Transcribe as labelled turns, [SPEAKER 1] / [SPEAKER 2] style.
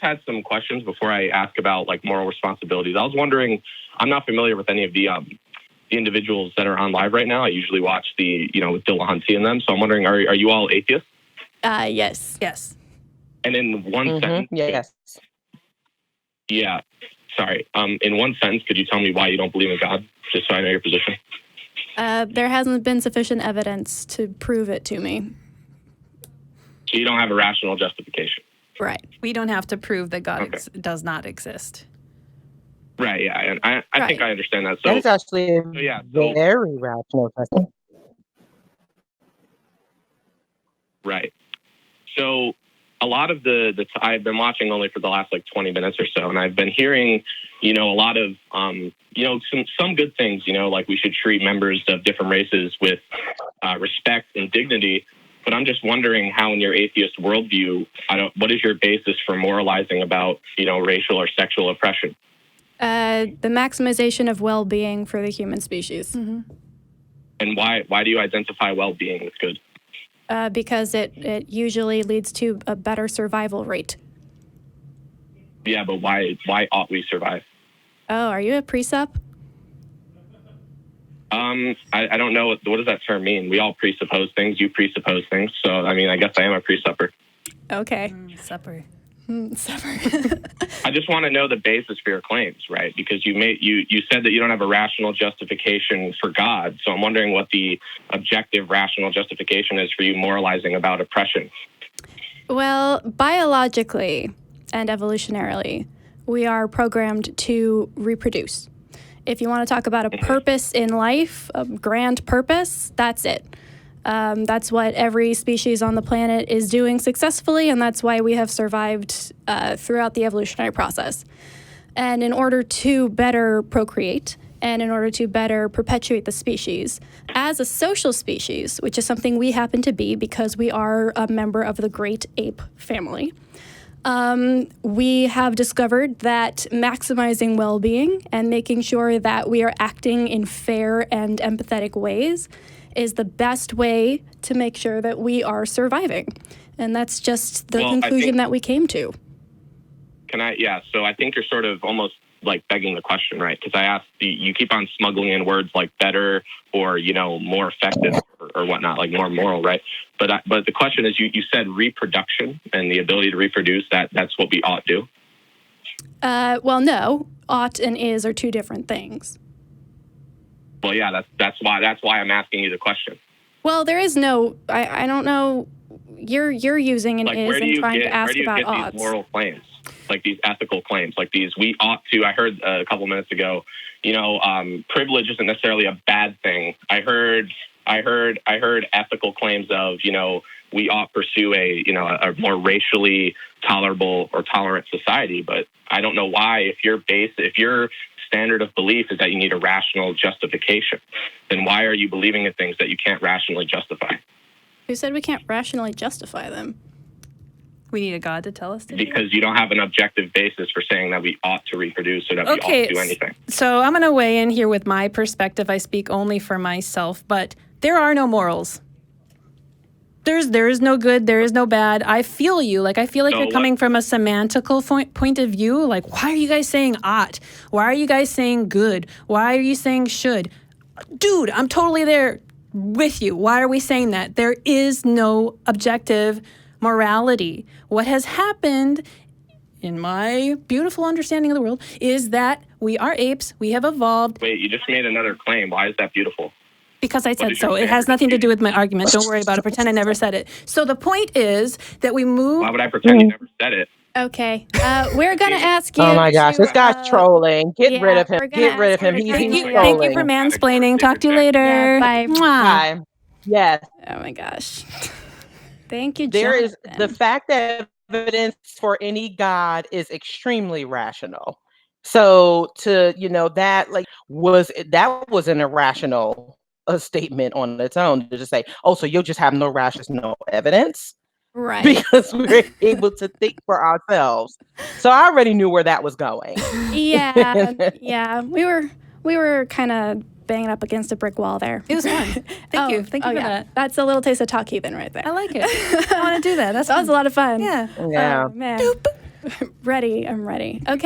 [SPEAKER 1] had some questions before I ask about like moral responsibilities. I was wondering, I'm not familiar with any of the individuals that are on live right now. I usually watch with Johnathan and them. So I'm wondering, are you all atheists?
[SPEAKER 2] Yes.
[SPEAKER 3] Yes.
[SPEAKER 1] And in one sentence,
[SPEAKER 4] yes.
[SPEAKER 1] Yeah. Sorry. In one sentence, could you tell me why you don't believe in God, just so I know your position?
[SPEAKER 2] There hasn't been sufficient evidence to prove it to me.
[SPEAKER 1] So you don't have a rational justification.
[SPEAKER 2] Right.
[SPEAKER 3] We don't have to prove that God does not exist.
[SPEAKER 1] Right, yeah. And I think I understand that. So
[SPEAKER 4] that is actually very rational question.
[SPEAKER 1] Right. So a lot of I've been watching only for the last 20 minutes or so, and I've been hearing, a lot of, some good things, like we should treat members of different races with respect and dignity. But I'm just wondering how in your atheist worldview, what is your basis for moralizing about, racial or sexual oppression?
[SPEAKER 2] The maximization of well-being for the human species.
[SPEAKER 3] Mm-hmm.
[SPEAKER 1] And why do you identify well-being as good?
[SPEAKER 2] Because it usually leads to a better survival rate.
[SPEAKER 1] Yeah, but why ought we survive?
[SPEAKER 2] Oh, are you a precept?
[SPEAKER 1] I don't know. What does that term mean? We all presuppose things. You presuppose things. So, I guess I am a presupper.
[SPEAKER 2] Okay.
[SPEAKER 3] Supper.
[SPEAKER 2] Supper.
[SPEAKER 1] I just want to know the basis for your claims, right? Because you said that you don't have a rational justification for God. So I'm wondering what the objective rational justification is for you moralizing about oppression.
[SPEAKER 2] Well, biologically and evolutionarily, we are programmed to reproduce. If you want to talk about a purpose in life, a grand purpose, that's it. That's what every species on the planet is doing successfully, and that's why we have survived throughout the evolutionary process. And in order to better procreate, and in order to better perpetuate the species, as a social species, which is something we happen to be because we are a member of the great ape family, we have discovered that maximizing well-being and making sure that we are acting in fair and empathetic ways is the best way to make sure that we are surviving. And that's just the conclusion that we came to.
[SPEAKER 1] So I think you're sort of almost like begging the question, right? Because I asked, you keep on smuggling in words like better or, more effective or whatnot, like more moral, right? But the question is, you said reproduction and the ability to reproduce, that's what we ought do?
[SPEAKER 2] Well, no. Ought and is are two different things.
[SPEAKER 1] Well, yeah, that's why I'm asking you the question.
[SPEAKER 2] Well, there is no, I don't know, you're using an is and trying to ask about oughts.
[SPEAKER 1] These moral claims, like these ethical claims, like these we ought to? I heard a couple minutes ago, privilege isn't necessarily a bad thing. I heard ethical claims of, we ought pursue a more racially tolerable or tolerant society. But I don't know why, if your standard of belief is that you need a rational justification, then why are you believing in things that you can't rationally justify?
[SPEAKER 2] Who said we can't rationally justify them?
[SPEAKER 3] We need a God to tell us to
[SPEAKER 1] because you don't have an objective basis for saying that we ought to reproduce or that we ought to do anything.
[SPEAKER 3] So I'm going to weigh in here with my perspective. I speak only for myself, but there are no morals. There is no good, there is no bad. I feel you. I feel like you're coming from a semantical point of view. Like, why are you guys saying ought? Why are you guys saying good? Why are you saying should? Dude, I'm totally there with you. Why are we saying that? There is no objective morality. What has happened, in my beautiful understanding of the world, is that we are apes. We have evolved.
[SPEAKER 1] Wait, you just made another claim. Why is that beautiful?
[SPEAKER 3] Because I said so. It has nothing to do with my argument. Don't worry about it. Pretend I never said it. So the point is that we move...
[SPEAKER 1] Why would I pretend you never said it?
[SPEAKER 2] Okay. We're going to ask you...
[SPEAKER 4] Oh my gosh, this guy's trolling. Get rid of him. Get rid of him. He's trolling.
[SPEAKER 3] Thank you for mansplaining. Talk to you later.
[SPEAKER 2] Yeah, bye.
[SPEAKER 4] Bye. Yes.
[SPEAKER 2] Oh my gosh. Thank you,
[SPEAKER 4] There
[SPEAKER 2] Johnathan.
[SPEAKER 4] is the fact that evidence for any God is extremely rational. So that was an irrational statement on its own to just say, oh, so you'll just have no rational evidence,
[SPEAKER 2] right?
[SPEAKER 4] Because we're able to think for ourselves. So I already knew where that was going.
[SPEAKER 2] Yeah. We were kind of banging up against a brick wall there.
[SPEAKER 3] It was fun. Thank you for that.
[SPEAKER 2] That's a little taste of talk heathen right there.
[SPEAKER 3] I like it. I want to do that.
[SPEAKER 2] That was a lot of fun.
[SPEAKER 3] Yeah.
[SPEAKER 4] Yeah.
[SPEAKER 2] Oh, man. Ready. I'm ready. Okay.